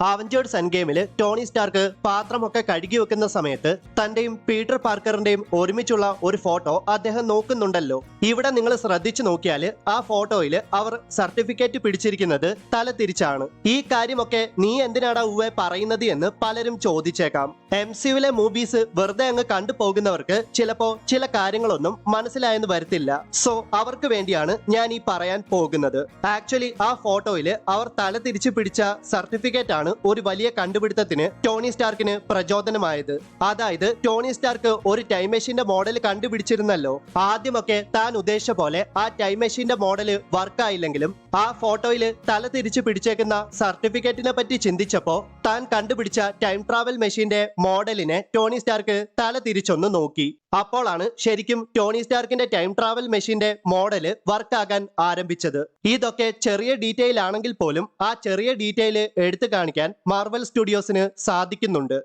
Avengers end ഗെയിമില് Tony Stark പാത്രമൊക്കെ കഴുകി വെക്കുന്ന സമയത്ത് തന്റെയും പീറ്റർ പാർക്കറിന്റെയും ഒരുമിച്ചുള്ള ഒരു ഫോട്ടോ അദ്ദേഹം നോക്കുന്നുണ്ടല്ലോ. ഇവിടെ നിങ്ങൾ ശ്രദ്ധിച്ചു നോക്കിയാല് ആ ഫോട്ടോയില് അവർ സർട്ടിഫിക്കറ്റ് പിടിച്ചിരിക്കുന്നത് തല തിരിച്ചാണ്. ഈ കാര്യമൊക്കെ നീ എന്തിനാടാ ഉവ്വെ പറയുന്നത് എന്ന് പലരും ചോദിച്ചേക്കാം. MCUവിലെ മൂവീസ് വെറുതെ അങ്ങ് കണ്ടുപോകുന്നവർക്ക് ചിലപ്പോ ചില കാര്യങ്ങളൊന്നും മനസ്സിലായെന്ന് വരത്തില്ല. സോ അവർക്ക് വേണ്ടിയാണ് ഞാൻ ഈ പറയാൻ പോകുന്നത്. ആക്ച്വലി ആ ഫോട്ടോയില് അവർ തല തിരിച്ചു പിടിച്ച സർട്ടിഫിക്കറ്റ് ആണ് ഒരു വലിയ കണ്ടുപിടുത്തത്തിന് ടോണി സ്റ്റാർക്കിന് പ്രചോദനമായത്. അതായത് ടോണി സ്റ്റാർക്ക് ഒരു ടൈം മെഷീന്റെ മോഡൽ കണ്ടുപിടിച്ചിരുന്നല്ലോ. ആദ്യമൊക്കെ താൻ ഉദ്ദേശിച്ച പോലെ ആ ടൈം മെഷീന്റെ മോഡൽ വർക്കായില്ലെങ്കിലും ആ ഫോട്ടോയില് തല തിരിച്ചു പിടിച്ചേക്കുന്ന സർട്ടിഫിക്കറ്റിനെ പറ്റി ചിന്തിച്ചപ്പോ താൻ കണ്ടുപിടിച്ച ടൈം ട്രാവൽ മെഷീന്റെ മോഡലിനെ ടോണി സ്റ്റാർക്ക് തല തിരിച്ചൊന്ന് നോക്കി. അപ്പോഴാണ് ശരിക്കും ടോണി സ്റ്റാർക്കിന്റെ ടൈം ട്രാവൽ മെഷീന്റെ മോഡല് വർക്കാകാൻ ആരംഭിച്ചത്. ഇതൊക്കെ ചെറിയ ഡീറ്റെയിൽ ആണെങ്കിൽ പോലും ആ ചെറിയ ഡീറ്റെയിൽ എടുത്തു കാണിക്കാൻ മാർവൽ സ്റ്റുഡിയോസിന് സാധിക്കുന്നുണ്ട്.